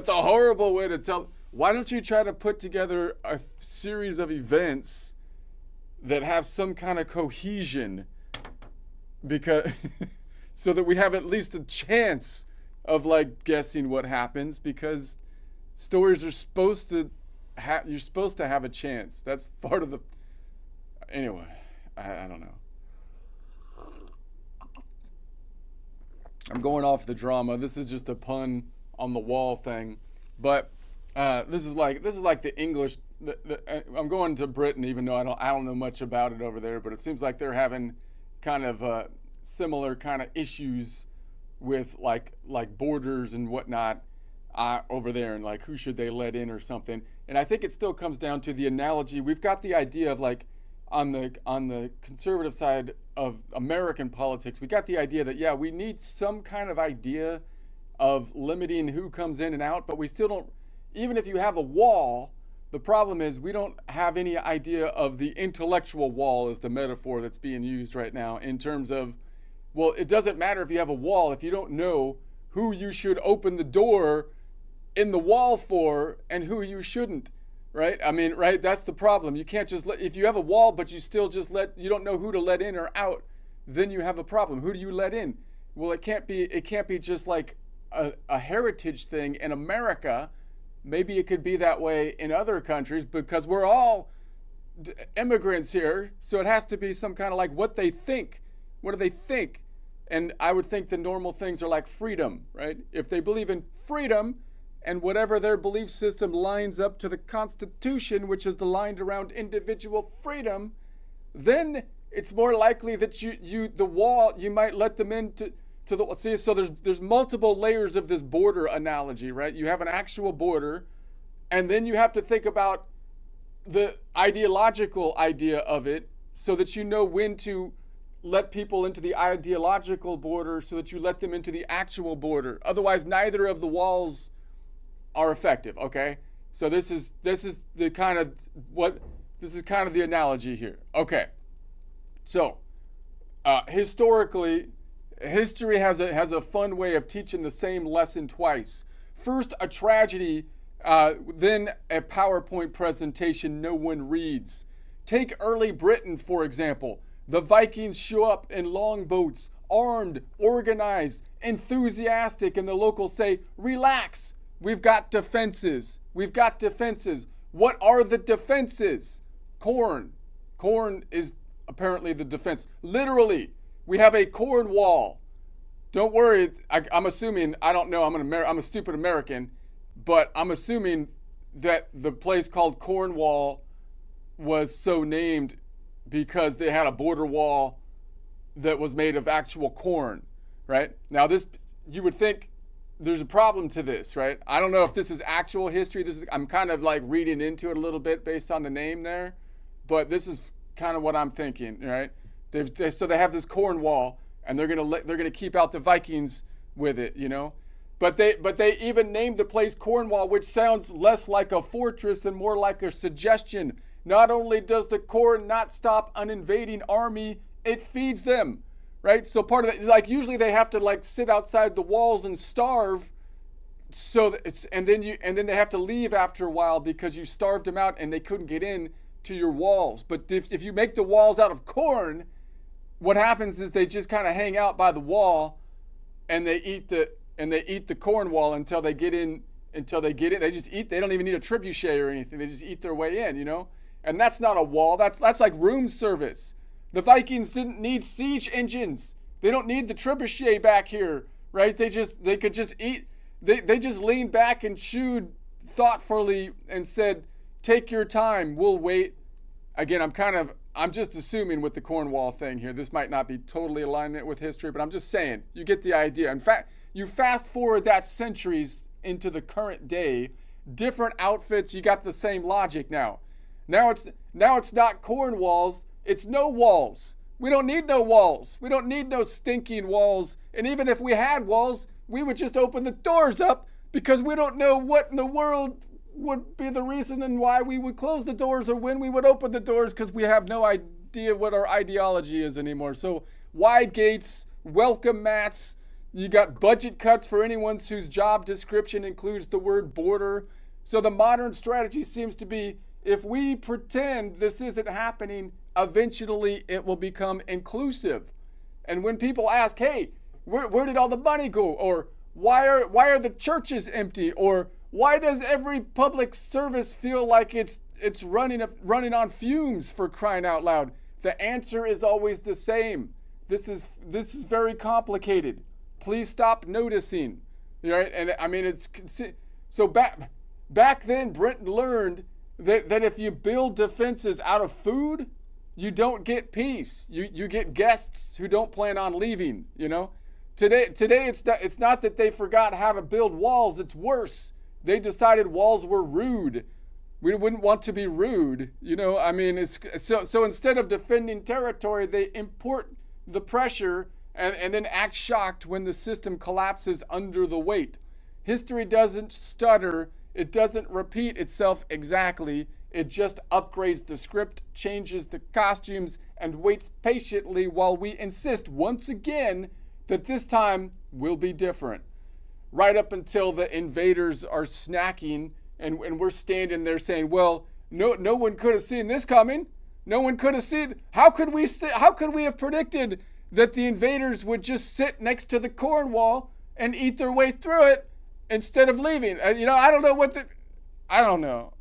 That's a horrible way to tell. Why don't you try to put together a series of events that have some kind of cohesion, because so that we have at least a chance of like guessing what happens, because stories are supposed to you're supposed to have a chance. That's part of the anyway. I don't know. I'm going off the drama. This is just a pun on the wall thing, but this is like the English. I'm going to Britain, even though I don't know much about it over there, but it seems like they're having kind of similar kind of issues with like borders and whatnot over there, and like who should they let in or something. And I think it still comes down to the analogy. We've got the idea of like on the conservative side of American politics, we got the idea that yeah, we need some kind of idea of limiting who comes in and out, but we still don't. Even if you have a wall, the problem is we don't have any idea of the intellectual wall, is the metaphor that's being used right now, in terms of, well, it doesn't matter if you have a wall if you don't know who you should open the door in the wall for and who you shouldn't, right? I mean, right? That's the problem. You can't just if you have a wall, but you still just you don't know who to let in or out, then you have a problem. Who do you let in? Well, it can't be just like a heritage thing in America. Maybe it could be that way in other countries because we're all immigrants here. So it has to be some kind of like what they think. What do they think? And I would think the normal things are like freedom, right? If they believe in freedom and whatever their belief system lines up to the Constitution, which is aligned around individual freedom, then it's more likely that you might let them into see, so there's multiple layers of this border analogy, right? You have an actual border, and then you have to think about the ideological idea of it so that you know when to let people into the ideological border so that you let them into the actual border. Otherwise, neither of the walls are effective, okay? So this is kind of the analogy here. Okay. So, historically, history has a fun way of teaching the same lesson twice. First, a tragedy, then a PowerPoint presentation no one reads. Take early Britain, for example. The Vikings show up in longboats, armed, organized, enthusiastic, and the locals say, relax, we've got defenses. We've got defenses. What are the defenses? Corn. Corn is apparently the defense. Literally. We have a corn wall. Don't worry. I'm assuming, I don't know, I'm a stupid American, but I'm assuming that the place called Cornwall was so named because they had a border wall that was made of actual corn, right? Now you would think there's a problem to this, right? I don't know if this is actual history. I'm kind of like reading into it a little bit based on the name there, but this is kind of what I'm thinking, right? So they have this corn wall, and they're gonna keep out the Vikings with it, you know. But they even named the place Cornwall, which sounds less like a fortress and more like a suggestion. Not only does the corn not stop an invading army, it feeds them, right? So part of it, like usually they have to like sit outside the walls and starve, and then they have to leave after a while because you starved them out and they couldn't get in to your walls. But if you make the walls out of corn, what happens is they just kind of hang out by the wall, and they eat the corn wall until they get in. They just eat. They don't even need a trebuchet or anything. They just eat their way in, you know. And that's not a wall. That's like room service. The Vikings didn't need siege engines. They don't need the trebuchet back here, right? They could just eat. They just leaned back and chewed thoughtfully and said, "Take your time. We'll wait." Again, I'm just assuming with the Cornwall thing here, this might not be totally alignment with history, but I'm just saying, you get the idea. In fact, you fast forward that centuries into the current day, different outfits, you got the same logic now. Now it's not corn walls, it's no walls. We don't need no walls. We don't need no stinking walls. And even if we had walls, we would just open the doors up because we don't know what in the world would be the reason and why we would close the doors or when we would open the doors, because we have no idea what our ideology is anymore. So wide gates, welcome mats, You got budget cuts for anyone whose job description includes the word border. So the modern strategy seems to be, if we pretend this isn't happening, eventually it will become inclusive. And when people ask, hey, where did all the money go? Or why are the churches empty? Or why does every public service feel like it's running on fumes, for crying out loud? The answer is always the same. This is very complicated. Please stop noticing. Right? And I mean, so back then Britain learned that if you build defenses out of food, you don't get peace. You get guests who don't plan on leaving, you know? Today it's not that they forgot how to build walls, it's worse. They decided walls were rude. We wouldn't want to be rude, you know? I mean, it's so instead of defending territory, they import the pressure and then act shocked when the system collapses under the weight. History doesn't stutter, it doesn't repeat itself exactly. It just upgrades the script, changes the costumes, and waits patiently while we insist once again that this time will be different. Right up until the invaders are snacking and we're standing there saying, well, no one could have seen this coming. No one could have seen. How could we have predicted that the invaders would just sit next to the corn wall and eat their way through it instead of leaving? I don't know.